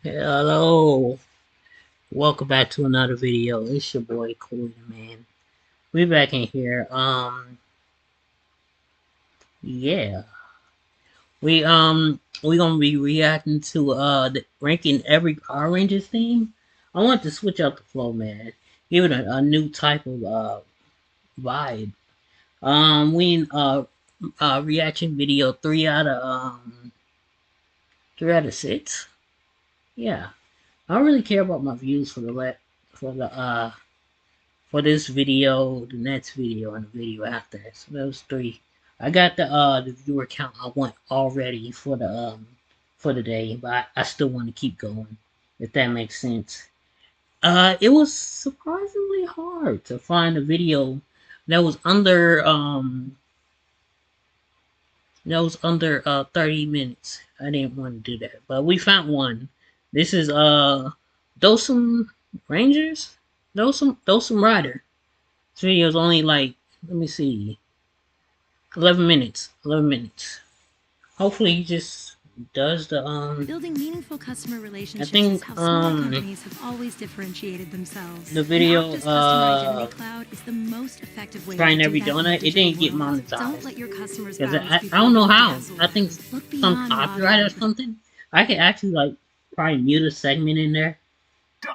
Hello, welcome back to another video. It's your boy Cool Man. We back in here. Yeah, we gonna be reacting to ranking every Power Rangers theme. I want to switch up the flow, man. Give it a new type of vibe. We in reaction video 3 out of 6. Yeah, I don't really care about my views for the for this video, the next video, and the video after. So those three. I got the viewer count I want already for the day, but I still want to keep going, if that makes sense. It was surprisingly hard to find a video that was under 30 minutes. I didn't want to do that, but we found one. This is Dosum Rangers, Dosum Rider. This video is only like, let me see, 11 minutes. 11 minutes. Hopefully he just does the Building meaningful customer relationships I think is how small companies have always differentiated themselves. the video Cloud is the most effective way trying to every do that donut, it didn't get monetized. Don't let your customers I don't know how. I think some copyright or something. I could actually like probably mute a segment in there,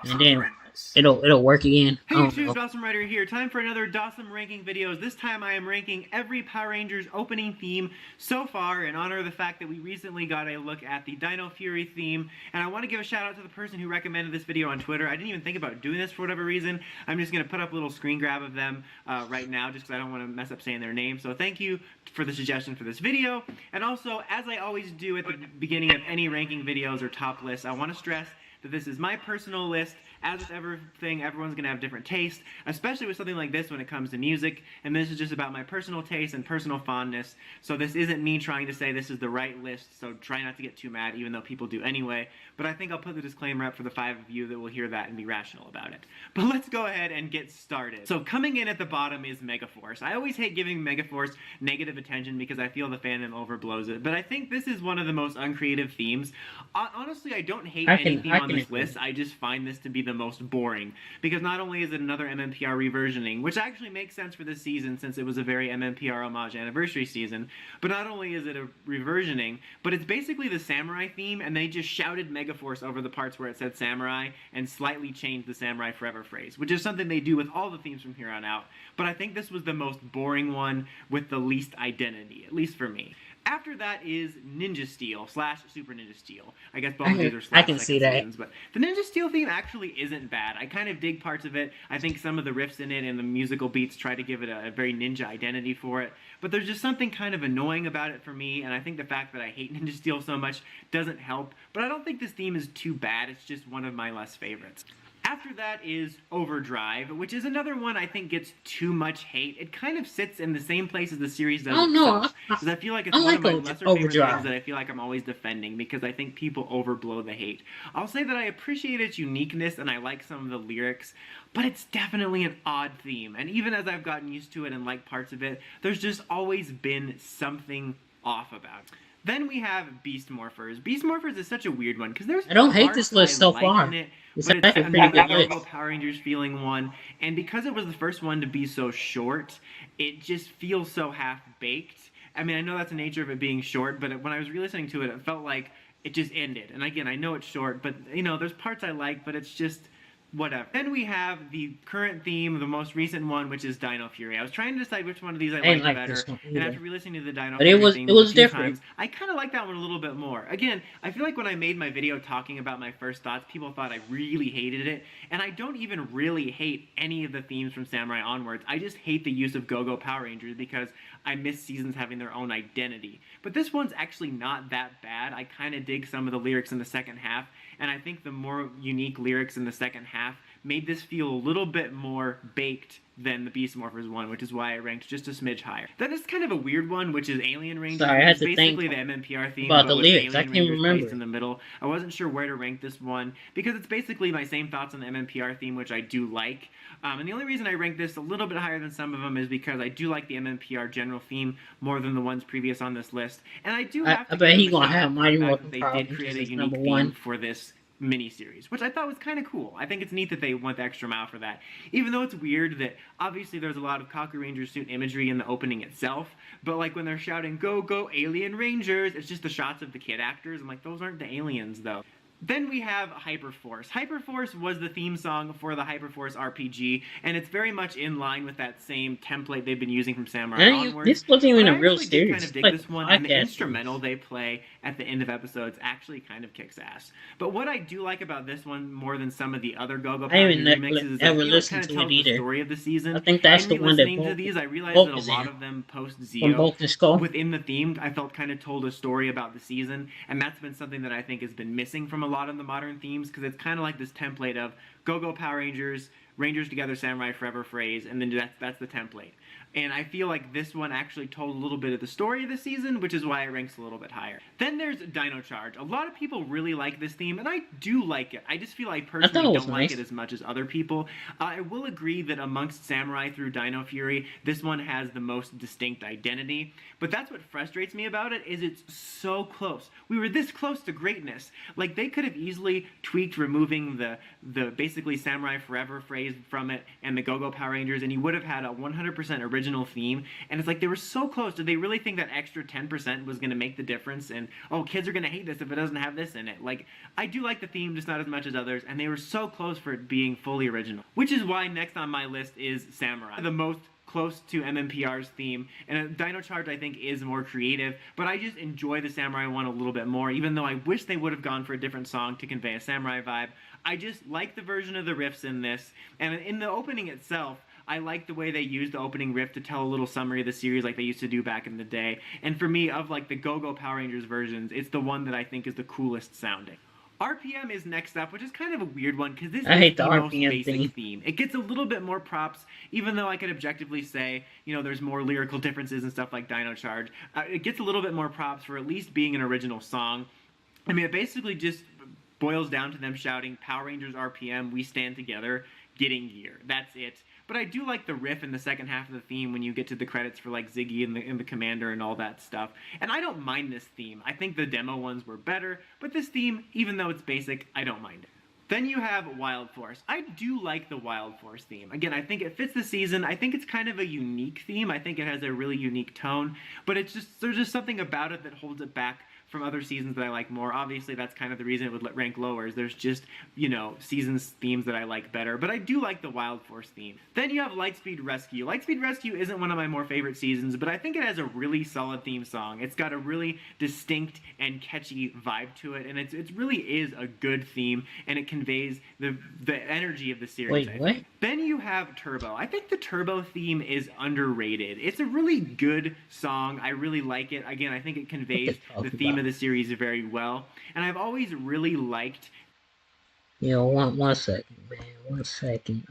and then it'll work again. Hey YouTube, Dawson Rider here. Time for another Dawson ranking videos. This time I am ranking every Power Rangers opening theme so far in honor of the fact that we recently got a look at the Dino Fury theme. And I want to give a shout out to the person who recommended this video on Twitter. I didn't even think about doing this for whatever reason. I'm just going to put up a little screen grab of them right now just because I don't want to mess up saying their name. So thank you for the suggestion for this video. And also, as I always do at the beginning of any ranking videos or top lists, I want to stress that this is my personal list. As with everything, everyone's going to have different taste, especially with something like this when it comes to music, and this is just about my personal taste and personal fondness, so this isn't me trying to say this is the right list, so try not to get too mad, even though people do anyway, but I think I'll put the disclaimer up for the 5 of you that will hear that and be rational about it. But let's go ahead and get started. So coming in at the bottom is Megaforce. I always hate giving Megaforce negative attention because I feel the fandom overblows it, but I think this is one of the most uncreative themes. Honestly, I don't hate any theme on this list, I just find this to be the most boring, because not only is it another MMPR reversioning, which actually makes sense for this season since it was a very MMPR homage anniversary season, but not only is it a reversioning, but it's basically the samurai theme, and they just shouted Megaforce over the parts where it said samurai and slightly changed the Samurai Forever phrase, which is something they do with all the themes from here on out, but I think this was the most boring one with the least identity, at least for me. After that is Ninja Steel / Super Ninja Steel. I guess both of these are I can see that. seasons, but the Ninja Steel theme actually isn't bad. I kind of dig parts of it. I think some of the riffs in it and the musical beats try to give it a very ninja identity for it. But there's just something kind of annoying about it for me, and I think the fact that I hate Ninja Steel so much doesn't help. But I don't think this theme is too bad. It's just one of my less favorites. After that is Overdrive, which is another one I think gets too much hate. It kind of sits in the same place as the series does itself. Because I feel like it's one of my lesser favorite things that I feel like I'm always defending, because I think people overblow the hate. I'll say that I appreciate its uniqueness and I like some of the lyrics, but it's definitely an odd theme. And even as I've gotten used to it and liked parts of it, there's just always been something off about it. Then we have Beast Morphers. Beast Morphers is such a weird one because there's I don't hate this list so far. But it's another Power Rangers feeling one, and because it was the first one to be so short, it just feels so half-baked. I mean, I know that's the nature of it being short, but when I was re-listening to it, it felt like it just ended. And again, I know it's short, but you know, there's parts I like, but it's just whatever. Then we have the current theme, the most recent one, which is Dino Fury. I was trying to decide which one of these I liked better, and after re-listening to the Dino Fury theme a few times, I kind of like that one a little bit more. Again, I feel like when I made my video talking about my first thoughts, people thought I really hated it, and I don't even really hate any of the themes from Samurai onwards. I just hate the use of Go-Go Power Rangers because I miss seasons having their own identity. But this one's actually not that bad. I kind of dig some of the lyrics in the second half, and I think the more unique lyrics in the second half made this feel a little bit more baked than the Beast Morphers one, which is why I ranked just a smidge higher. Then it's kind of a weird one, which is Alien Rangers. Sorry, I had to basically think the MMPR theme, about but the with lyrics. Alien I can't Rangers remember placed in the middle. I wasn't sure where to rank this one because it's basically my same thoughts on the MMPR theme, which I do like. And the only reason I rank this a little bit higher than some of them is because I do like the MMPR general theme more than the ones previous on this list. And I do have to I bet give he a gonna shout have out to Mighty the fact Morphin that they Power did create a Rangers unique #1. theme for this miniseries, which I thought was kind of cool. I think it's neat that they went the extra mile for that. Even though it's weird that obviously there's a lot of Kaku Ranger suit imagery in the opening itself, but like when they're shouting, "Go, go, Alien Rangers," it's just the shots of the kid actors. I'm like, those aren't the aliens though. Then we have Hyperforce. Hyperforce was the theme song for the Hyperforce RPG, and it's very much in line with that same template they've been using from Samurai onwards. This wasn't even a real series. series. I kind of dig like this one, and the instrumental they play at the end of episodes actually kind of kicks ass. But what I do like about this one more than some of the other Go-Go Power Rangers remixes is that it kind of tells the story of the season. I think that's the one that listening to these, I realized that a lot of them post Zeo within the theme, I felt kind of told a story about the season, and that's been something that I think has been missing from a lot of the modern themes, because it's kind of like this template of Go-Go Power Rangers, Rangers Together, Samurai Forever phrase, and then that's the template. And I feel like this one actually told a little bit of the story of the season, which is why it ranks a little bit higher. Then there's Dino Charge. A lot of people really like this theme, and I do like it. I just feel I personally don't like it as much as other people. I will agree that amongst Samurai through Dino Fury, this one has the most distinct identity. But that's what frustrates me about it, is it's so close. We were this close to greatness. Like, they could have easily tweaked removing the basically Samurai Forever phrase from it and the Go-Go Power Rangers, and you would have had a 100% original theme. And it's like, they were so close. Did they really think that extra 10% was going to make the difference? And, oh, kids are going to hate this if it doesn't have this in it. Like, I do like the theme, just not as much as others, and they were so close for it being fully original. Which is why next on my list is Samurai, the most close to MMPR's theme, and Dino Charge I think is more creative, but I just enjoy the Samurai one a little bit more, even though I wish they would have gone for a different song to convey a Samurai vibe. I just like the version of the riffs in this, and in the opening itself, I like the way they used the opening riff to tell a little summary of the series like they used to do back in the day, and for me, of like the Go-Go Power Rangers versions, it's the one that I think is the coolest sounding. RPM is next up, which is kind of a weird one, because this is the most basic theme. It gets a little bit more props, even though I could objectively say, you know, there's more lyrical differences and stuff like Dino Charge. It gets a little bit more props for at least being an original song. I mean, it basically just boils down to them shouting, "Power Rangers RPM, we stand together, getting gear." That's it. But I do like the riff in the second half of the theme when you get to the credits for like Ziggy and the Commander and all that stuff. And I don't mind this theme. I think the demo ones were better, but this theme, even though it's basic, I don't mind it. Then you have Wild Force. I do like the Wild Force theme. Again, I think it fits the season. I think it's kind of a unique theme. I think it has a really unique tone, but it's just, there's just something about it that holds it back from other seasons that I like more. Obviously, that's kind of the reason it would rank lower, is there's just, you know, seasons themes that I like better, but I do like the Wild Force theme. Then you have Lightspeed Rescue. Lightspeed Rescue isn't one of my more favorite seasons, but I think it has a really solid theme song. It's got a really distinct and catchy vibe to it, and it really is a good theme, and it conveys the energy of the series. Wait, what? Then you have Turbo. I think the Turbo theme is underrated. It's a really good song. I really like it. Again, I think it conveys the theme of the series very well. And I've always really liked... You know, one second, man. 1 second.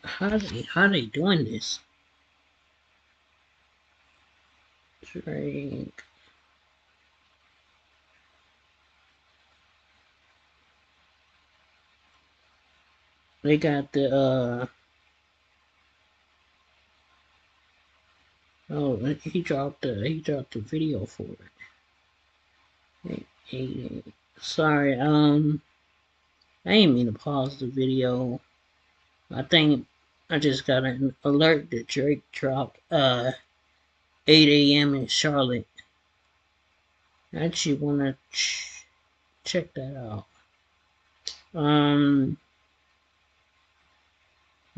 How they doing this? Drink. They got the oh, he dropped the video for it. Sorry, I didn't mean to pause the video. I think I just got an alert that Drake dropped 8 a.m. in Charlotte. I actually wanna check that out.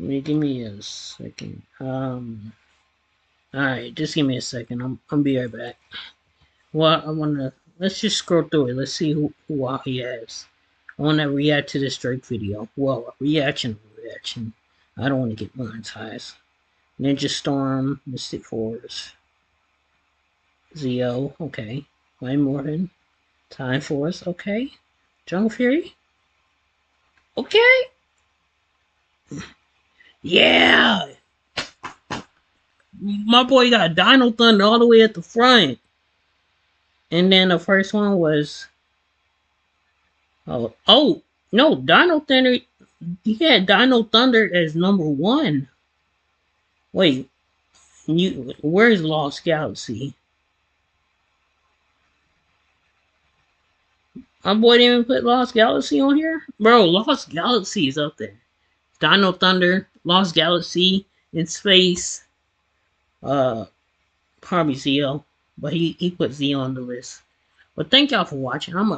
Give me a second. Alright, just give me a second. I'm be right back. Well, let's just scroll through it. Let's see who all he has. I wanna react to this Drake video. Well, reaction. I don't want to get monetized. Ninja Storm, Mystic Force, Zeo, okay. Wayne Morton, Time Force, okay. Jungle Fury, okay. Yeah! My boy got Dino Thunder all the way at the front. And then the first one was... Oh, no, Dino Thunder... He had Dino Thunder as number 1. Wait. Where's Lost Galaxy? My boy didn't even put Lost Galaxy on here? Bro, Lost Galaxy is up there. Dino Thunder, Lost Galaxy, in space. Probably Zeo. But he put Zeo on the list. But thank y'all for watching. I'm